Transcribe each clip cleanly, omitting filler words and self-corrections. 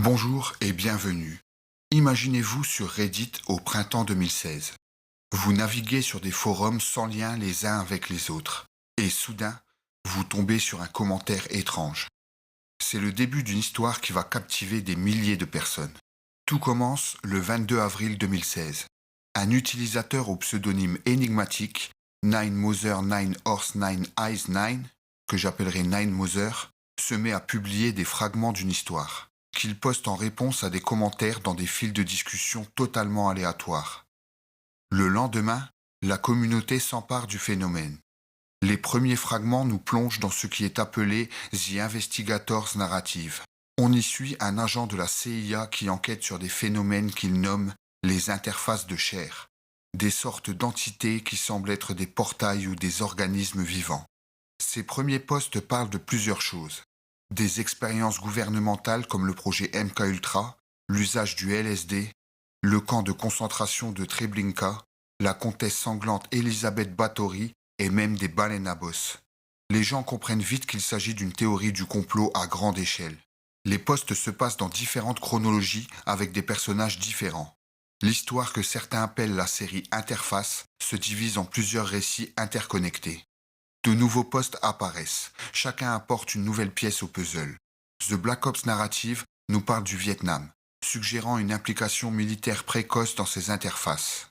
Bonjour et bienvenue. Imaginez-vous sur Reddit au printemps 2016. Vous naviguez sur des forums sans lien les uns avec les autres. Et soudain, vous tombez sur un commentaire étrange. C'est le début d'une histoire qui va captiver des milliers de personnes. Tout commence le 22 avril 2016. Un utilisateur au pseudonyme énigmatique, Nine Mother Nine Horse Nine Eyes Nine, que j'appellerai Nine Mother, se met à publier des fragments d'une histoire, qu'il poste en réponse à des commentaires dans des fils de discussion totalement aléatoires. Le lendemain, la communauté s'empare du phénomène. Les premiers fragments nous plongent dans ce qui est appelé The Investigators Narrative. On y suit un agent de la CIA qui enquête sur des phénomènes qu'il nomme les interfaces de chair, des sortes d'entités qui semblent être des portails ou des organismes vivants. Ces premiers posts parlent de plusieurs choses. Des expériences gouvernementales comme le projet MKUltra, l'usage du LSD, le camp de concentration de Treblinka, la comtesse sanglante Elisabeth Báthory et même des baleines à bosse. Les gens comprennent vite qu'il s'agit d'une théorie du complot à grande échelle. Les postes se passent dans différentes chronologies avec des personnages différents. L'histoire que certains appellent la série Interface se divise en plusieurs récits interconnectés. De nouveaux postes apparaissent, chacun apporte une nouvelle pièce au puzzle. The Black Ops Narrative nous parle du Vietnam, suggérant une implication militaire précoce dans ces interfaces.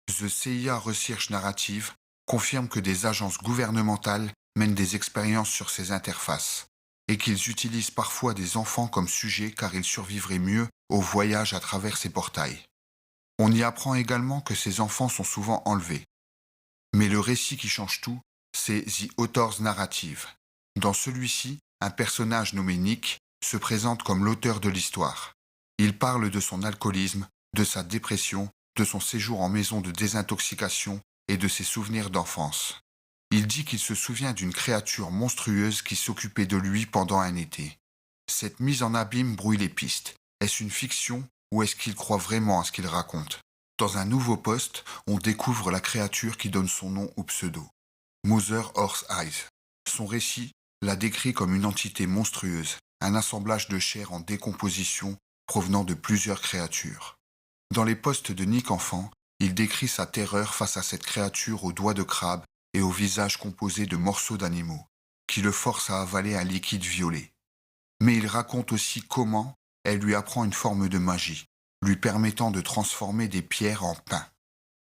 The CIA Research Narrative confirme que des agences gouvernementales mènent des expériences sur ces interfaces, et qu'ils utilisent parfois des enfants comme sujets car ils survivraient mieux au voyage à travers ces portails. On y apprend également que ces enfants sont souvent enlevés. Mais le récit qui change tout, c'est The Author's Narrative. Dans celui-ci, un personnage nommé Nick se présente comme l'auteur de l'histoire. Il parle de son alcoolisme, de sa dépression, de son séjour en maison de désintoxication et de ses souvenirs d'enfance. Il dit qu'il se souvient d'une créature monstrueuse qui s'occupait de lui pendant un été. Cette mise en abîme brouille les pistes. Est-ce une fiction ou est-ce qu'il croit vraiment à ce qu'il raconte? Dans un nouveau post, on découvre la créature qui donne son nom au pseudo. Mother Horse Eyes. Son récit la décrit comme une entité monstrueuse, un assemblage de chair en décomposition provenant de plusieurs créatures. Dans les posts de Nick enfant, il décrit sa terreur face à cette créature aux doigts de crabe et au visage composé de morceaux d'animaux, qui le force à avaler un liquide violet. Mais il raconte aussi comment elle lui apprend une forme de magie, lui permettant de transformer des pierres en pain.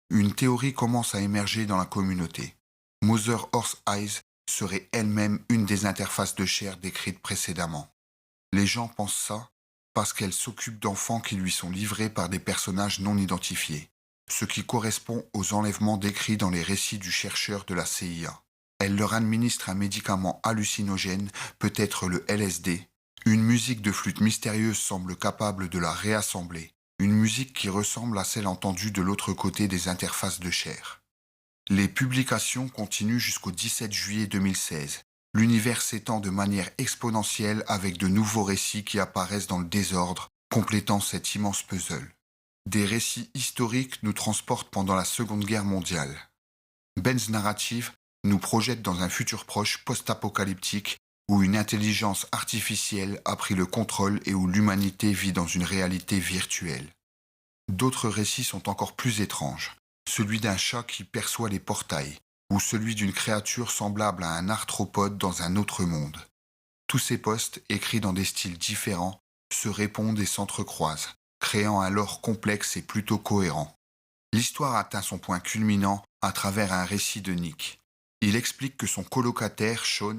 Une théorie commence à émerger dans la communauté. Mother Horse Eyes serait elle-même une des interfaces de chair décrites précédemment. Les gens pensent ça parce qu'elle s'occupe d'enfants qui lui sont livrés par des personnages non identifiés, ce qui correspond aux enlèvements décrits dans les récits du chercheur de la CIA. Elle leur administre un médicament hallucinogène, peut-être le LSD. Une musique de flûte mystérieuse semble capable de la réassembler, une musique qui ressemble à celle entendue de l'autre côté des interfaces de chair. Les publications continuent jusqu'au 17 juillet 2016. L'univers s'étend de manière exponentielle avec de nouveaux récits qui apparaissent dans le désordre, complétant cet immense puzzle. Des récits historiques nous transportent pendant la Seconde Guerre mondiale. Ben's Narrative nous projette dans un futur proche post-apocalyptique où une intelligence artificielle a pris le contrôle et où l'humanité vit dans une réalité virtuelle. D'autres récits sont encore plus étranges, celui d'un chat qui perçoit les portails, ou celui d'une créature semblable à un arthropode dans un autre monde. Tous ces posts, écrits dans des styles différents, se répondent et s'entrecroisent, créant un lore complexe et plutôt cohérent. L'histoire atteint son point culminant à travers un récit de Nick. Il explique que son colocataire, Sean,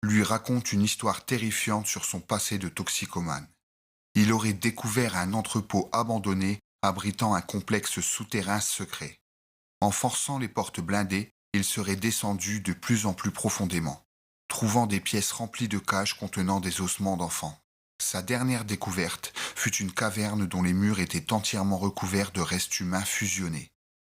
lui raconte une histoire terrifiante sur son passé de toxicomane. Il aurait découvert un entrepôt abandonné abritant un complexe souterrain secret. En forçant les portes blindées, il serait descendu de plus en plus profondément, trouvant des pièces remplies de cages contenant des ossements d'enfants. Sa dernière découverte fut une caverne dont les murs étaient entièrement recouverts de restes humains fusionnés.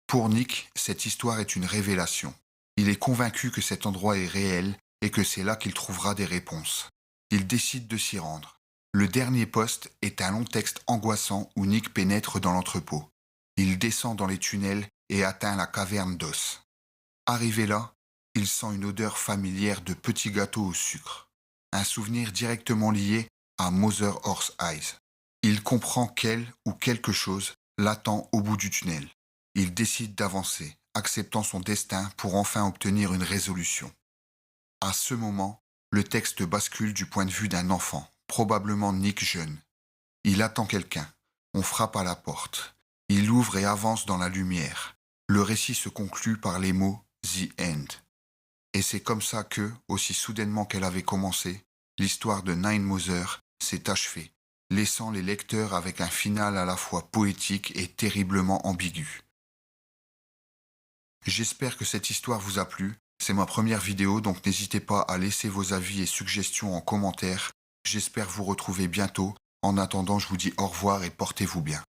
Pour Nick, cette histoire est une révélation. Il est convaincu que cet endroit est réel et que c'est là qu'il trouvera des réponses. Il décide de s'y rendre. Le dernier poste est un long texte angoissant où Nick pénètre dans l'entrepôt. Il descend dans les tunnels et atteint la caverne d'os. Arrivé là, il sent une odeur familière de petits gâteaux au sucre. Un souvenir directement lié à Mother Horse Eyes. Il comprend qu'elle ou quelque chose l'attend au bout du tunnel. Il décide d'avancer, acceptant son destin pour enfin obtenir une résolution. À ce moment, le texte bascule du point de vue d'un enfant, probablement Nick jeune. Il attend quelqu'un. On frappe à la porte. Il ouvre et avance dans la lumière. Le récit se conclut par les mots « The End ». Et c'est comme ça que, aussi soudainement qu'elle avait commencé, l'histoire de Nine Mother s'est achevée, laissant les lecteurs avec un final à la fois poétique et terriblement ambigu. J'espère que cette histoire vous a plu. C'est ma première vidéo, donc n'hésitez pas à laisser vos avis et suggestions en commentaire. J'espère vous retrouver bientôt. En attendant, je vous dis au revoir et portez-vous bien.